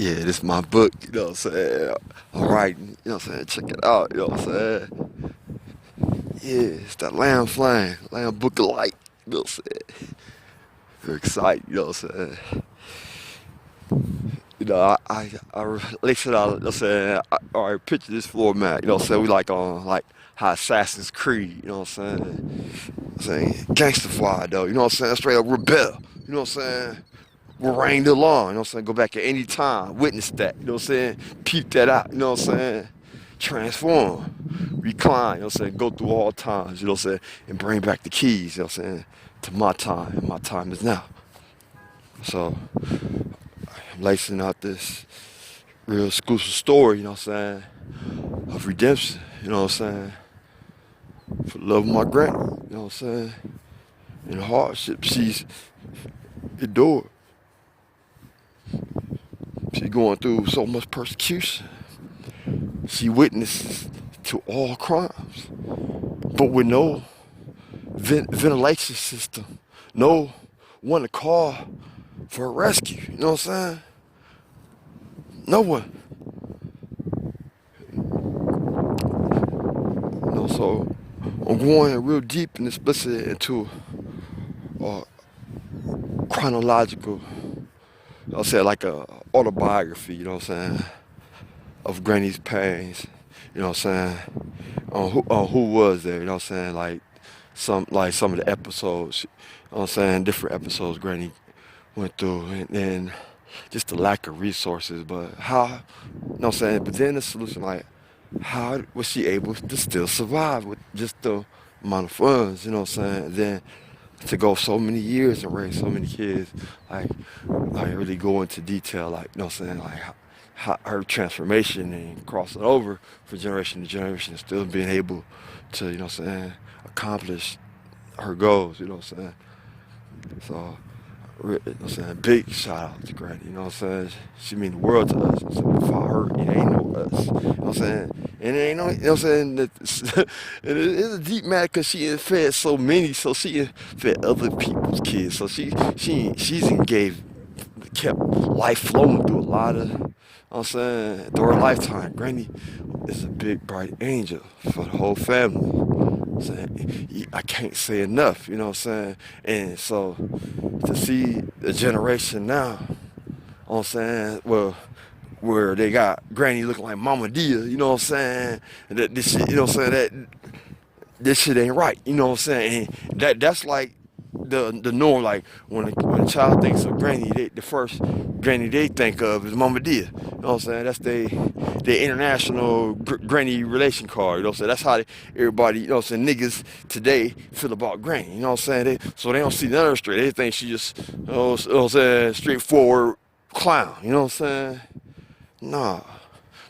Yeah, this is my book, you know what I'm saying? I'm writing, you know what I'm saying? Check it out, you know what I'm saying? Yeah, it's that Lamb Flame, Lamb Book of Light, you know what I'm saying? Very excited, you know what I'm saying? You know, I relate it out, you know what I'm saying? All right, picture this format, you know what I'm saying? We like on, like, how Assassin's Creed, you know what I'm saying? I'm saying, gangstified though, you know what I'm saying? Straight up rebel, you know what I'm saying? Will reign the law, you know what I'm saying? Go back at any time, witness that, you know what I'm saying? Peep that out, you know what I'm saying? Transform, recline, you know what I'm saying? Go through all times, you know what I'm saying? And bring back the keys, you know what I'm saying? To my time, and my time is now. So, I'm lacing out this real exclusive story, you know what I'm saying? Of redemption, you know what I'm saying? For the love of my granny, you know what I'm saying? And the hardship she's endured. She's going through so much persecution. She witnesses to all crimes, but with no ventilation system, no one to call for a rescue. You know what I'm saying? No one. You know, so I'm going real deep and explicit into uh, chronological. I'll say like a autobiography. You know what I'm saying? Of Granny's pains. You know what I'm saying? On who was there? You know what I'm saying? Some of the episodes. You know what I'm saying? Different episodes Granny went through, and then just the lack of resources. But how? You know what I'm saying? But then the solution, like, how was she able to still survive with just the amount of funds? You know what I'm saying? Then to go so many years and raise so many kids, like, like really go into detail, like, you know what I'm saying? Like, how her transformation and crossing over from generation to generation and still being able to, you know what I'm saying, accomplish her goals, you know what I'm saying? So, you know what I'm saying, big shout out to Granny, you know what I'm saying? She mean the world to us. So without her, it ain't no us. You know what I'm saying? And it ain't no, you know what I'm saying? And it's a deep matter because she has fed so many, so she has fed other people's kids. So she's engaged, kept life flowing through a lot of, you know what I'm saying, through her lifetime. Granny is a big bright angel for the whole family. Saying I can't say enough, you know what I'm saying? And so to see the generation now, you know what I'm saying, well, where they got Granny looking like Mama Dia, you know what I'm saying? And that this shit, you know what I'm saying, that this shit ain't right, you know what I'm saying? And that's like the norm. Like when a child thinks of Granny, the first Granny they think of is Mama Dia. You know what I'm saying? That's the international Granny relation card. You know what I'm saying? That's how everybody, you know what I'm saying, niggas today feel about Granny. You know what I'm saying? So they don't see none of her straight. They think she just, you know what I'm saying, straightforward clown. You know what I'm saying? Nah,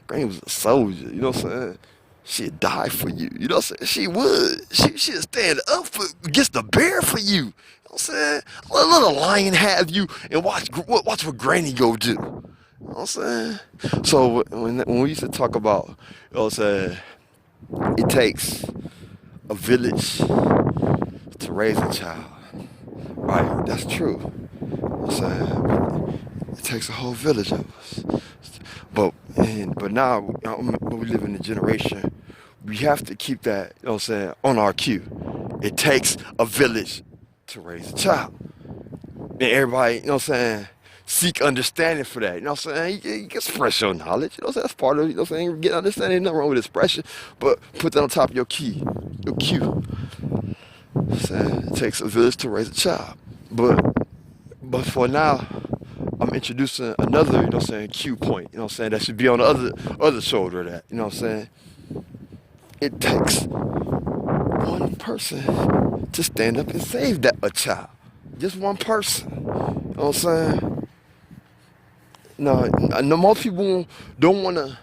Granny was a soldier. You know what I'm saying? She'd die for you. You know what I'm saying? She would. She'd stand up for against the bear for you. You know what I'm saying? Let a lion have you and watch what Granny go do. You know what I'm saying? So when we used to talk about, you know what I'm saying, it takes a village to raise a child. Right, that's true. You know what I'm saying? It takes a whole village of us. But now we live in a generation, we have to keep that, you know what I'm saying, on our cue. It takes a village to raise a child. And everybody, you know what I'm saying, seek understanding for that. You know what I'm saying? You can express your knowledge. You know what I'm saying? That's part of it. You know what I'm saying? Get understanding, nothing wrong with expression. But put that on top of your key, your cue. You know what I'm saying? It takes a village to raise a child. But for now, I'm introducing another, you know what I'm saying, cue point, you know what I'm saying, that should be on the other shoulder of that, you know what I'm saying? It takes one person to stand up and save a child. Just one person. You know what I'm saying? No, most people don't wanna, you know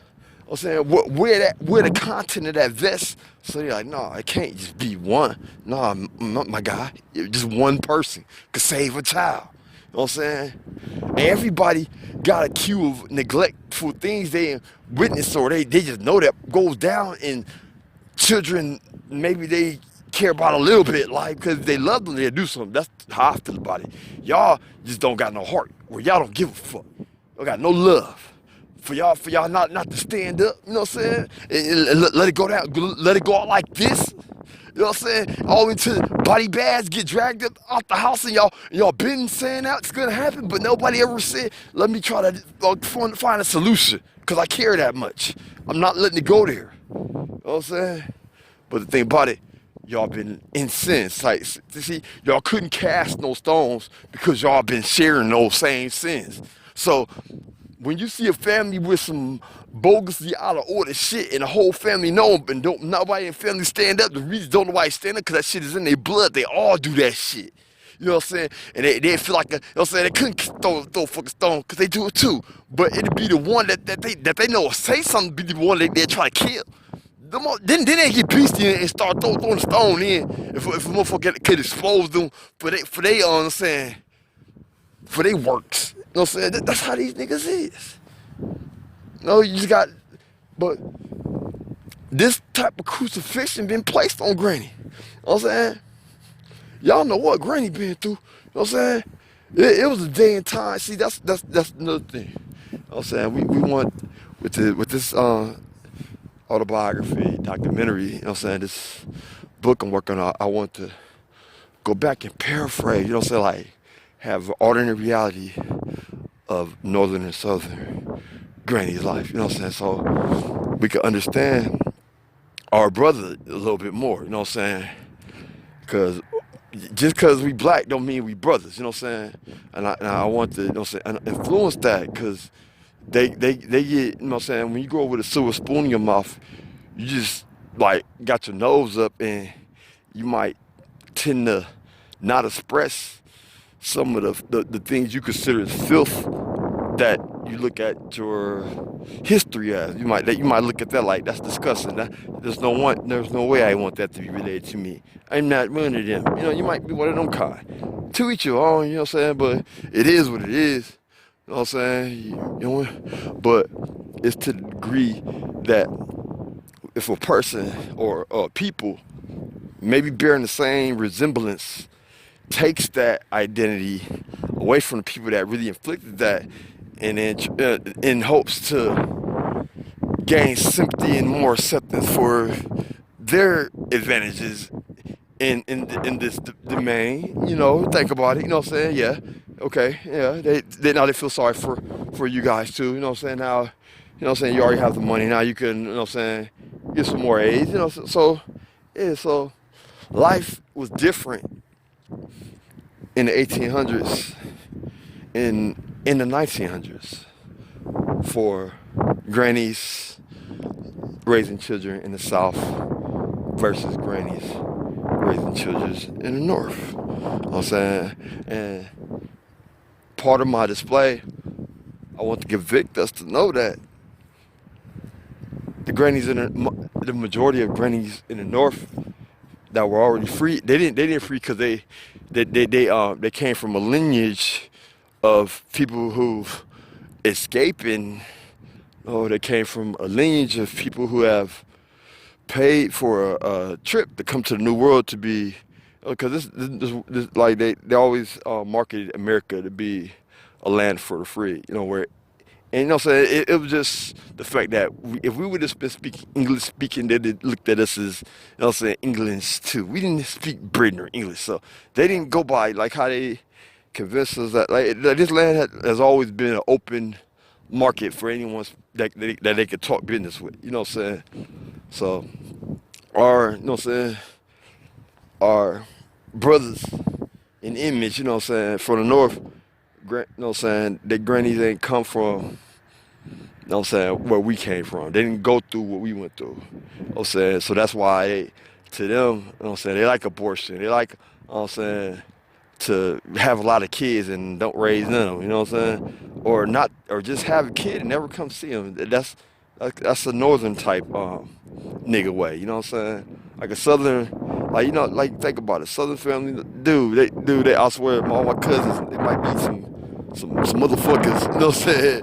what I'm saying, wear the content of that vest. So they're like, no, it can't just be one. No, my guy, just one person could save a child. You know what I'm saying? And everybody got a cue of neglectful things they witness, or they just know that goes down, and children, maybe they care about a little bit, like, because they love them, they'll do something. That's how I feel about it. Y'all just don't got no heart, or y'all don't give a fuck. Y'all got no love. for y'all not to stand up, you know what I'm saying? And let it go down, let it go out like this. You know what I'm saying? All the way to body bags get dragged up out the house, and y'all been saying that it's gonna happen, but nobody ever said, let me try to find a solution, cause I care that much. I'm not letting it go there. You know what I'm saying? But the thing about it, y'all been incensed. Like, see, y'all couldn't cast no stones because y'all been sharing those same sins. So when you see a family with some bogusly out of order shit and the whole family know and don't nobody in the family stand up, the reason don't nobody stand up because that shit is in their blood. They all do that shit. You know what I'm saying? And they feel like, you know what I'm saying, they couldn't throw a fucking stone because they do it too. But it'd be the one that they know say something, be the one they try to kill. Then they get beastie and start throwing the stone in. If a motherfucker could expose them for they I'm saying, for they works. You know what I'm saying? That's how these niggas is. No, you just got, but this type of crucifixion been placed on Granny. You know what I'm saying? Y'all know what Granny been through. You know what I'm saying? It was a day and time. See, that's another thing. You know what I'm saying? We want with this autobiography, documentary, you know what I'm saying, this book I'm working on, I want to go back and paraphrase, you know what I'm saying, like have an alternate reality of Northern and Southern Granny's life, you know what I'm saying, so we can understand our brother a little bit more, you know what I'm saying, because just because we black don't mean we brothers, you know what I'm saying, and I want to, you know what I'm saying, influence that, because they get, you know what I'm saying, when you grow up with a silver spoon in your mouth, you just like got your nose up and you might tend to not express some of the things you consider as filth that you look at your history as. You might look at that like that's disgusting. There's no way I want that to be related to me. I'm not one of them. You know, you might be one of them kind. To each your own, you know what I'm saying? But it is what it is. You know what I'm saying? You know, but it's to the degree that if a person or people maybe bearing the same resemblance takes that identity away from the people that really inflicted that, and then in hopes to gain sympathy and more acceptance for their advantages in this domain, you know, think about it, you know what I'm saying? Yeah, okay, yeah, they now they feel sorry for you guys too, you know what I'm saying? Now, you know what I'm saying, you already have the money, now you can, you know what I'm saying, get some more aid, you know, so yeah, so life was different in the 1800s, in the 1900s for grannies raising children in the South versus grannies raising children in the North. You know what I'm saying? And part of my display, I want to convict us to know that the grannies the majority of grannies in the North that were already free, they didn't free because they came from a lineage of people who've escaping. Oh, they came from a lineage of people who have paid for a trip to come to the New World to be, because this like they always marketed America to be a land for the free, you know, where, and you know what I'm saying, it was just the fact that if we would have been speaking English speaking, they looked at us as, you know what I'm saying, English too. We didn't speak Britain or English, so they didn't go by like how they convinced us that like this land has always been an open market for anyone that they could talk business with, you know what I'm saying? So you know what I'm saying, our brothers in image, you know what I'm saying, from the North, you know what I'm saying, their grannies ain't come from, you know what I'm saying, where we came from. They didn't go through what we went through. You know what I'm saying? So that's why to them, you know what I'm saying, they like abortion. They like, you know what I'm saying, to have a lot of kids and don't raise none of them, you know what I'm saying? Or just have a kid and never come see them. That's a northern type nigga way, you know what I'm saying? Like a southern, like, you know, like think about it, southern family, dude, I swear, all my cousins, they might be some motherfuckers, you know what I'm saying?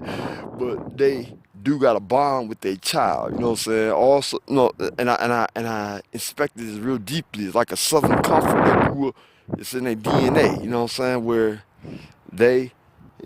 But they do got a bond with their child, you know what I'm saying? Also, you know, and I inspected this real deeply. It's like a southern comfort that grew up, it's in their DNA, you know what I'm saying? Where they, you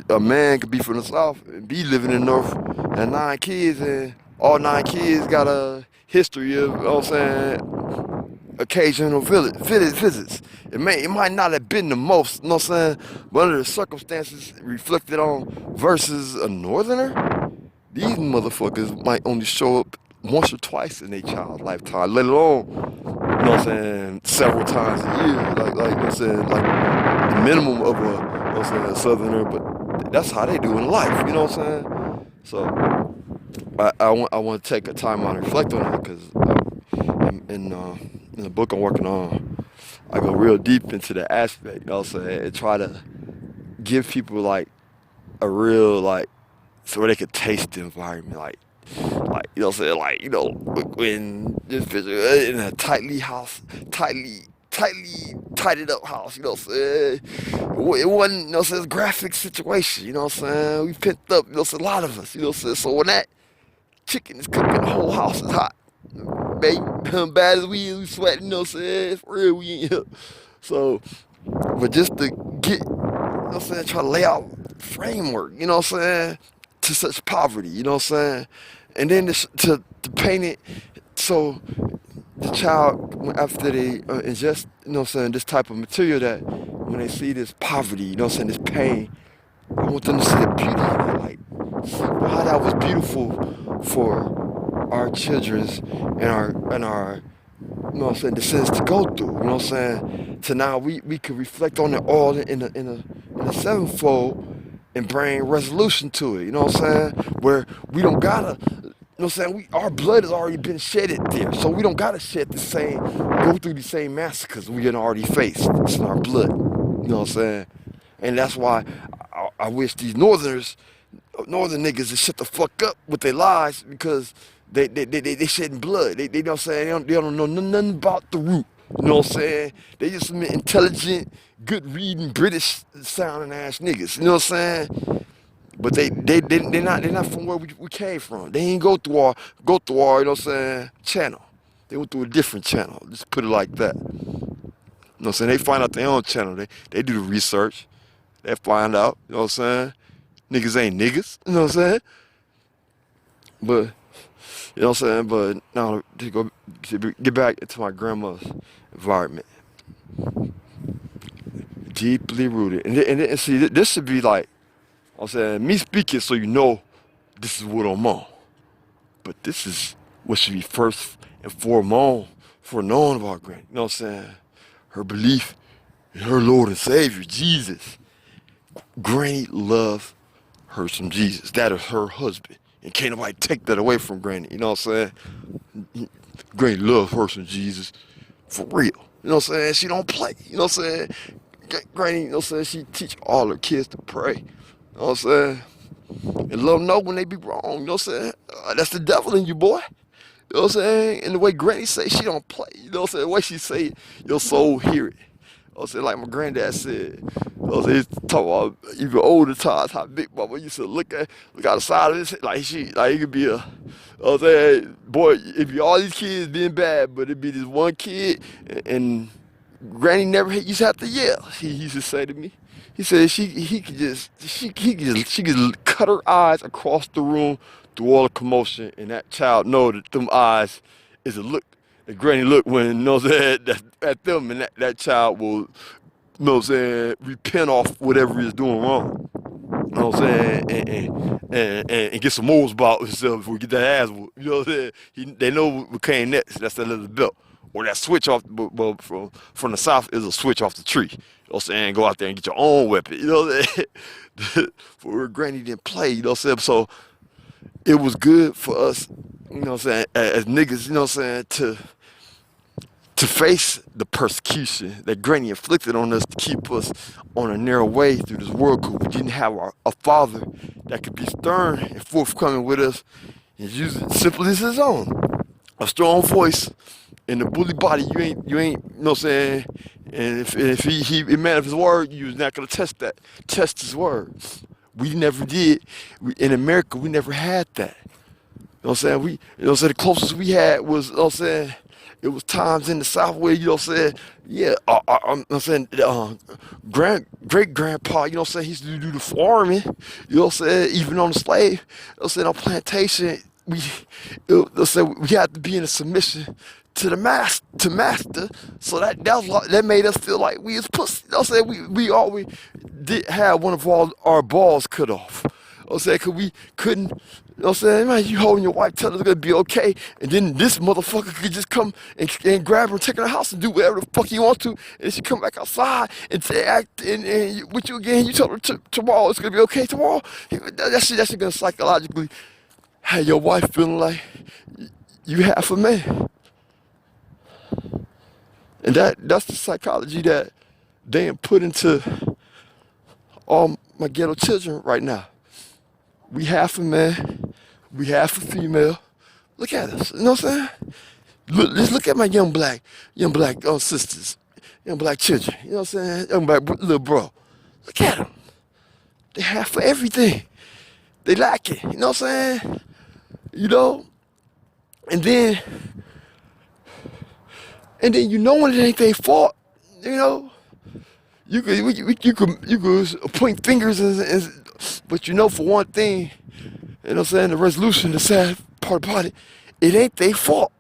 A man could be from the South and be living in the North and 9 kids, and all 9 kids got a history of, you know what I'm saying, occasional visits. It might not have been the most, you know what I'm saying, but under the circumstances reflected on versus a Northerner, these motherfuckers might only show up once or twice in their child's lifetime, let alone, you know what I'm saying, several times a year, like you know what I'm saying, like the minimum of a, you know what I'm saying, a Southerner, but that's how they do in life, you know what I'm saying? So I want to take a time out and reflect on it, because in the book I'm working on, I go real deep into the aspect, you know what I'm saying, and try to give people like a real like, so they could taste the environment, like you know what I'm saying, like, you know, when this picture in a tightly tighted up house, you know what I'm saying. It wasn't, you know what I'm saying, graphic situation, you know what I'm saying. We pent up, you know what I'm saying, a lot of us, you know what I'm saying. So when that chicken is cooking, the whole house is hot. Baby, bad as we sweating, you know what I'm saying. For real, we ain't here. So, but just to get, you know what I'm saying, try to lay out framework, you know what I'm saying, to such poverty, you know what I'm saying? And then to paint it so the child, after they ingest, you know what I'm saying, this type of material, that when they see this poverty, you know what I'm saying, this pain, I want them to see the beauty in it, like, see how that was beautiful for our children's and our you know what I'm saying, descendants to go through, you know what I'm saying? To now we could reflect on it all in a sevenfold and bring resolution to it, you know what I'm saying? Where we don't gotta, you know what I'm saying, our blood has already been shedded there. So we don't gotta go through the same massacres we had already faced. It's in our blood. You know what I'm saying? And that's why I wish these northern niggas to shut the fuck up with their lies, because they shedding blood. They know what I'm saying, they don't know nothing about the root. You know what I'm saying? They just some intelligent, good reading, British sounding ass niggas. You know what I'm saying? But they're not from where we came from. They ain't go through our, you know what I'm saying, channel. They went through a different channel. Just put it like that. You know what I'm saying? They find out their own channel. They do the research. They find out, you know what I'm saying? Niggas ain't niggas, you know what I'm saying? But, you know what I'm saying? But now to get back into my grandma's environment. Deeply rooted. And see, this should be like, I'm saying, me speaking so you know this is what I'm on. But this is what should be first and foremost for knowing about Granny. You know what I'm saying? Her belief in her Lord and Savior, Jesus. Granny loves her some Jesus. That is her husband. And can't nobody take that away from Granny. You know what I'm saying? Granny loves her some Jesus. For real. You know what I'm saying? She don't play. You know what I'm saying? Granny, you know what I'm saying? She teach all her kids to pray. You know what I'm saying? And let them know when they be wrong. You know what I'm saying? That's the devil in you, boy. You know what I'm saying? And the way Granny say, she don't play. You know what I'm saying? The way she say it, your soul hear it. You know what I'm saying? Like my granddad said. You know what I'm saying? He's talking about even older times, how Big Mama used to look out the side of his head. Like it could be a, you know what I'm saying? Boy, it'd be all these kids being bad, but it'd be this one kid, and Granny never used to have to yell. He used to say to me, he said she could cut her eyes across the room through all the commotion, and that child know that them eyes is a look. The Granny look when, you know what I'm saying, at them, and that child will, you know what I'm saying, repent off whatever he's doing wrong. You know what I'm saying? And get some moles about himself before we get that ass whooped. You know what I'm saying? They know what came next. That's that little belt. Or that switch off, well, from the south is a switch off the tree. You know what I'm saying? Go out there and get your own weapon. You know what I'm saying? For where Granny didn't play, you know what I'm saying? So it was good for us, you know what I'm saying, as niggas, you know what I'm saying, to face the persecution that Granny inflicted on us to keep us on a narrow way through this world, because we didn't have a father that could be stern and forthcoming with us and use it simply as his own. A strong voice and a bully body, you know what I'm saying? And if he a man of his word, you was not gonna test his words. We never did. In America, we never had that. You know what I'm saying? You know what I'm saying? The closest we had was, you know what I'm saying, It was times in the South where, you know what I'm saying, yeah, I'm saying, great grandpa, you know what I'm saying, he used to do the farming, you know what I'm saying, even on the slave, you know what I'm saying, on plantation, we had to be in a submission to the master, so that made us feel like we was pussy. You know what I'm saying? We always did have one of our balls cut off. You know what I'm saying? Cause we couldn't, you know what I'm saying? Man, you holding your wife, tell her it's gonna be okay, and then this motherfucker could just come and grab her and take her to the house and do whatever the fuck he wants to, and she come back outside and say, act with you again. You tell her tomorrow it's gonna be okay tomorrow. That shit gonna psychologically have your wife feeling like you half a man. And that's the psychology that they put into all my ghetto children right now. We half a man, we half a female. Look at us, you know what I'm saying? Just look at my young black sisters, young black children, you know what I'm saying? Young black little bro. Look at them. They half for everything. They lack it, you know what I'm saying? You know? And then you know when it ain't their fault, you know? You could point fingers but you know for one thing, you know what I'm saying, the resolution, the sad part about it, it ain't their fault.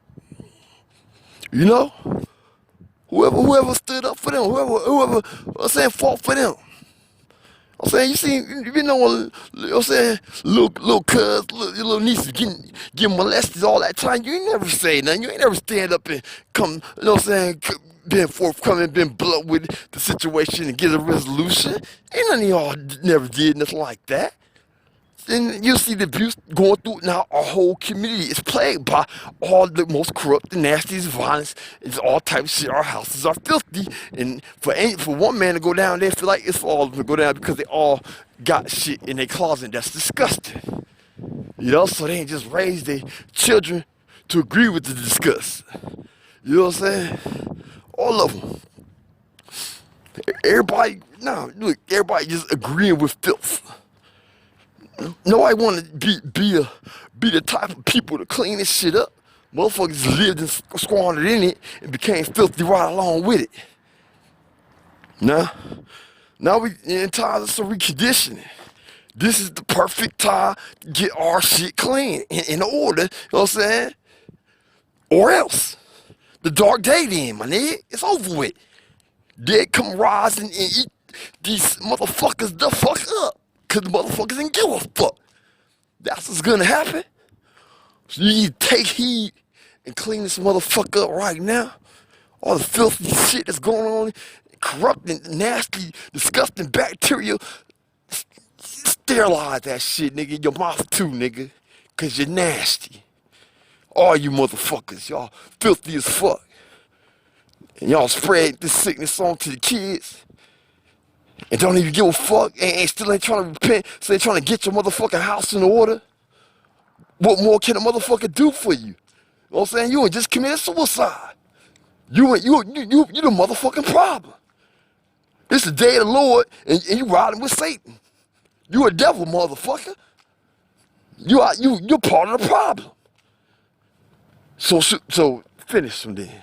You know? Whoever stood up for them, whoever I'm saying fought for them. I'm saying you know what I'm saying, little cuz, your little nieces getting molested all that time. You ain't never say nothing. You ain't never stand up and come, you know what I'm saying, been forthcoming, been blunt with the situation and get a resolution. Ain't none of y'all never did nothing like that. And you see the abuse going through now. Our whole community is plagued by all the most corrupt, the nastiest violence. It's all types of shit. Our houses are filthy, and for one man to go down there, feel like it's for all of them to go down because they all got shit in their closet that's disgusting. You know, so they ain't just raise their children to agree with the disgust. You know what I'm saying? All of them. Everybody just agreeing with filth. Nobody want to be the type of people to clean this shit up. Motherfuckers lived and squandered in it and became filthy right along with it. Now we in times of some reconditioning. This is the perfect time to get our shit clean in order, you know what I'm saying? Or else. The dark day then, my nigga, it's over with. They come rising and eat these motherfuckers the fuck up. Cause the motherfuckers didn't give a fuck. That's what's gonna happen. So you need to take heed and clean this motherfucker up right now. All the filthy shit that's going on, corrupt and nasty, disgusting bacteria. Sterilize that shit, nigga, in your mouth too, nigga. Cause you're nasty. All you motherfuckers, y'all filthy as fuck. And y'all spread this sickness on to the kids. And don't even give a fuck, and still ain't trying to repent, still ain't trying to get your motherfucking house in order. What more can a motherfucker do for you? You know what I'm saying? You ain't just committed suicide. You the motherfucking problem. It's the day of the Lord, and you riding with Satan. You a devil, motherfucker. You're part of the problem. So finish them then.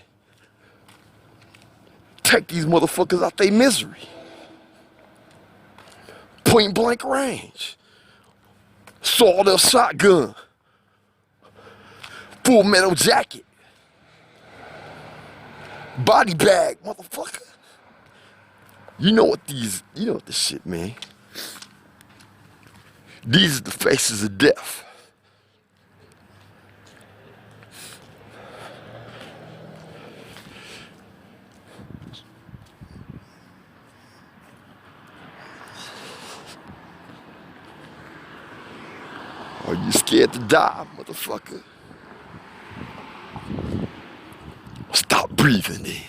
Take these motherfuckers out their misery. Point blank range. Sawed-up shotgun. Full metal jacket. Body bag, motherfucker. You know what this shit, man. These are the faces of death. Are you scared to die, motherfucker? Stop breathing then.